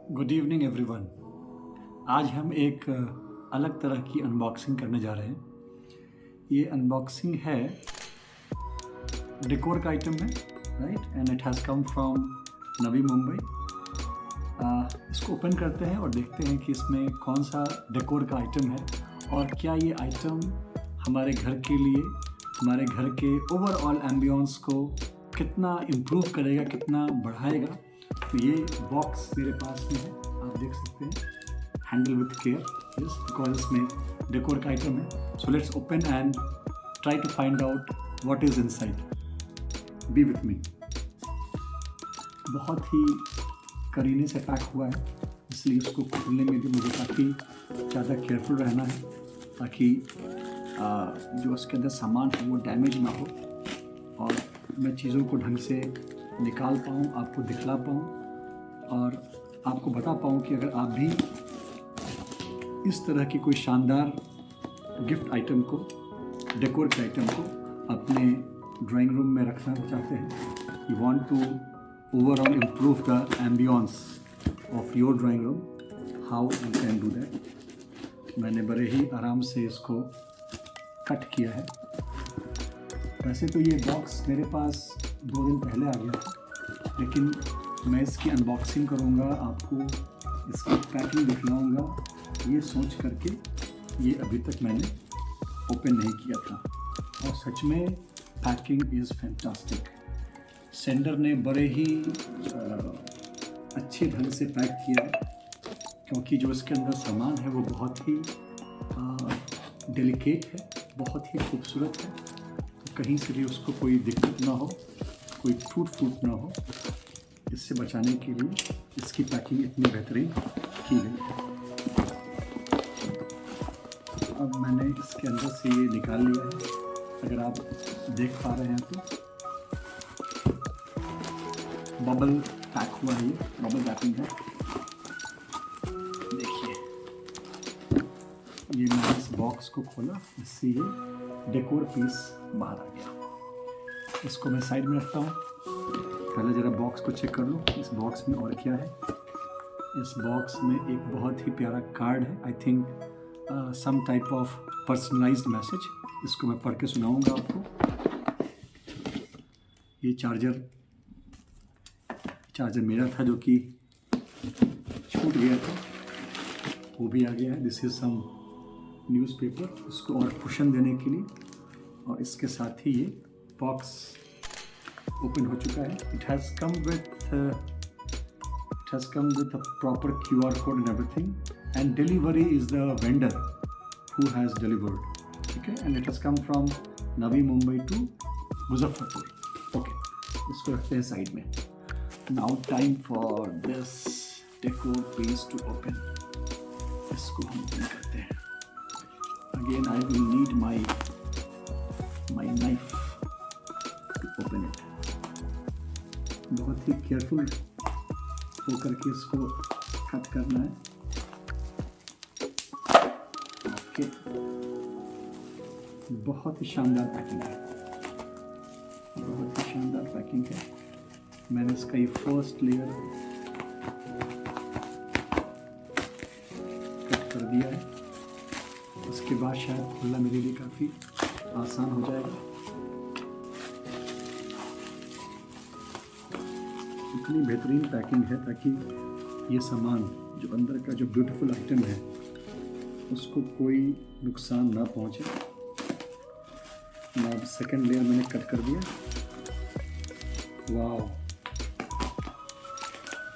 Good evening everyone. आज हम एक अलग तरह की अनबॉक्सिंग करने जा रहे हैं। ये अनबॉक्सिंग है, डेकोर का आइटम है, right, and it has come from Navi Mumbai. इसको ओपन करते हैं और देखते हैं कि इसमें कौन सा डेकोर का आइटम है और क्या ये आइटम हमारे घर के लिए, हमारे घर के ओवरऑल एम्बियंस को कितना इम्प्रूव करेगा, कितना बढ़ाएगा। तो ये बॉक्स मेरे पास में है, आप देख सकते हैं, handle with care, yes, because इसमें डेकोर का आइटम है। So let's open and try to find out what is inside. Be with me. बहुत ही करीने से पैक हुआ है, इसलिए उसको खोलने में भी मुझे काफ़ी ज़्यादा केयरफुल रहना है ताकि जो उसके अंदर सामान है वो डैमेज ना हो और मैं चीज़ों को ढंग से निकाल पाऊँ, आपको दिखला पाऊँ और आपको बता पाऊँ कि अगर आप भी इस तरह की कोई शानदार गिफ्ट आइटम को, डेकोर के आइटम को अपने ड्राइंग रूम में रखना चाहते हैं, you want to overall improve the ambience of your drawing room, how you can do that. मैंने बड़े ही आराम से इसको कट किया है। वैसे तो ये बॉक्स मेरे पास 2 दिन पहले आ गया था, लेकिन मैं इसकी अनबॉक्सिंग करूँगा, आपको इसकी पैकिंग दिखलाऊँगा ये सोच करके ये अभी तक मैंने ओपन नहीं किया था। और सच में पैकिंग इज़ फैंटास्टिक। सेंडर ने बड़े ही अच्छे ढंग से पैक किया है, क्योंकि जो इसके अंदर सामान है वो बहुत ही डेलिकेट है, बहुत ही खूबसूरत है। तो कहीं से भी उसको कोई दिक्कत ना हो, कोई टूट फूट ना हो, इससे बचाने के लिए इसकी पैकिंग इतनी बेहतरीन की गई है। अब मैंने इसके अंदर से ये निकाल लिया है, अगर आप देख पा रहे हैं तो बबल पैक हुआ है, ये बबल रैपिंग है। देखिए, ये मैंने इस बॉक्स को खोला, इससे ये डेकोर पीस बाहर आ गया। इसको मैं साइड में रखता हूँ। पहले ज़रा बॉक्स को चेक कर लूँ, इस बॉक्स में और क्या है। इस बॉक्स में एक बहुत ही प्यारा कार्ड है, I think some type of personalised message. इसको मैं पढ़ के सुनाऊँगा आपको। ये चार्जर मेरा था जो कि छूट गया था, वो भी आ गया है। दिस इज़ सम न्यूज़पेपर, उसको और कुशन देने के लिए। और इसके साथ ही ये बॉक्स ओपन हो चुका है। It has come with a proper QR code and everything, and delivery is the vendor who has delivered, ठीक है, and it has come from Navi Mumbai to Muzaffarpur. Okay, इसको रखते हैं साइड में। Now time for this decor piece to open। इसको हम open करते हैं। Again I will need my knife to open it। बहुत ही केयरफुल होकर के इसको कट करना है। ओके, बहुत ही शानदार पैकिंग है, बहुत ही शानदार पैकिंग है। मैंने इसका ये फर्स्ट लेयर कट कर दिया है। उसके बाद शायद खुलना मेरे लिए काफ़ी आसान हो जाएगा। इतनी बेहतरीन पैकिंग है ताकि ये सामान, जो अंदर का जो ब्यूटीफुल आइटम है, उसको कोई नुकसान ना पहुंचे। अब सेकंड लेयर मैंने कट कर दिया। वाह,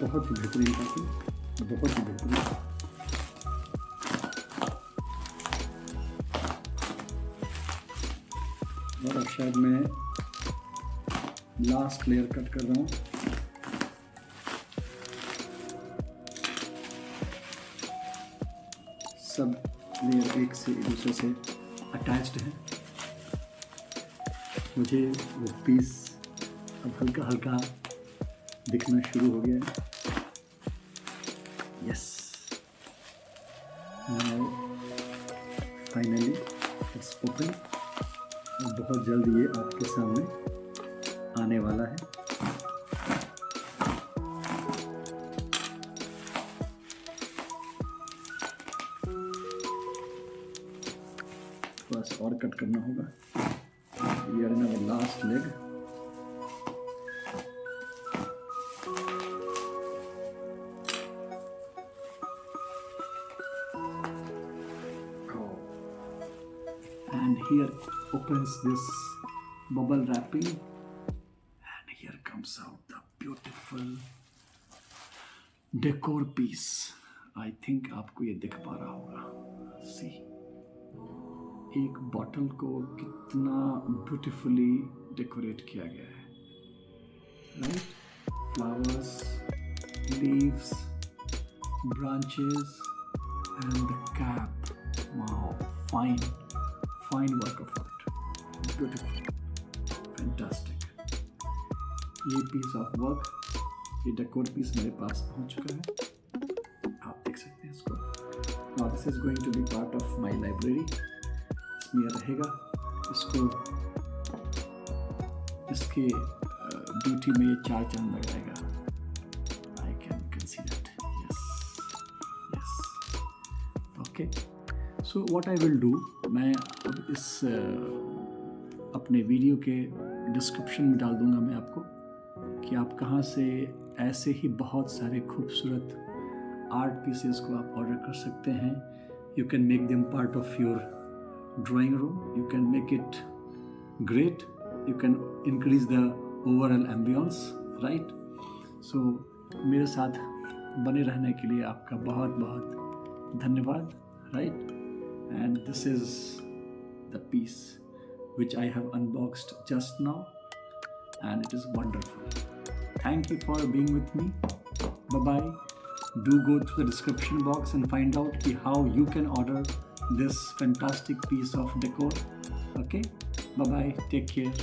बहुत ही बेहतरीन पैकिंग, बहुत ही बेहतरीन। और अब शायद मैं लास्ट लेयर कट कर रहा हूँ। सब लेयर एक से दूसरे से अटैच्ड हैं। मुझे वो पीस अब हल्का हल्का दिखना शुरू हो गया है। Yes, now finally it's open. और बहुत जल्द ये आपके सामने आने वाला है। थोड़ा सा और कट करना होगा. We are in our last leg. And here opens this bubble wrapping, and here comes out the beautiful decor piece. I think आपको ये दिख पा रहा होगा. See, एक बॉटल को कितना ब्यूटीफुली डेकोरेट किया गया है, right? Flowers, leaves, branches, and the cap. Wow, fine work of art. Beautiful, fantastic. ये piece of work, ये decor piece मेरे पास पहुंच चुका है. आप देख सकते हैं इसको. Now this is going to be part of my library. इसमें यह रहेगा. इसको इसके ब्यूटी में ये 4 चांद लगाएगा. I can see that. Yes. Okay. So what I will do, मैं अब इस अपने वीडियो के डिस्क्रिप्शन में डाल दूंगा मैं आपको कि आप कहाँ से ऐसे ही बहुत सारे खूबसूरत आर्ट पीसेस को आप ऑर्डर कर सकते हैं. You can make them part of your drawing room. You can make it great. You can increase the overall ambience, right? So मेरे साथ बने रहने के लिए आपका बहुत बहुत धन्यवाद, right? And this is the piece which I have unboxed just now, and it is wonderful. Thank you for being with me. Bye bye. Do go through the description box and find out how you can order this fantastic piece of decor. Okay, bye bye, take care.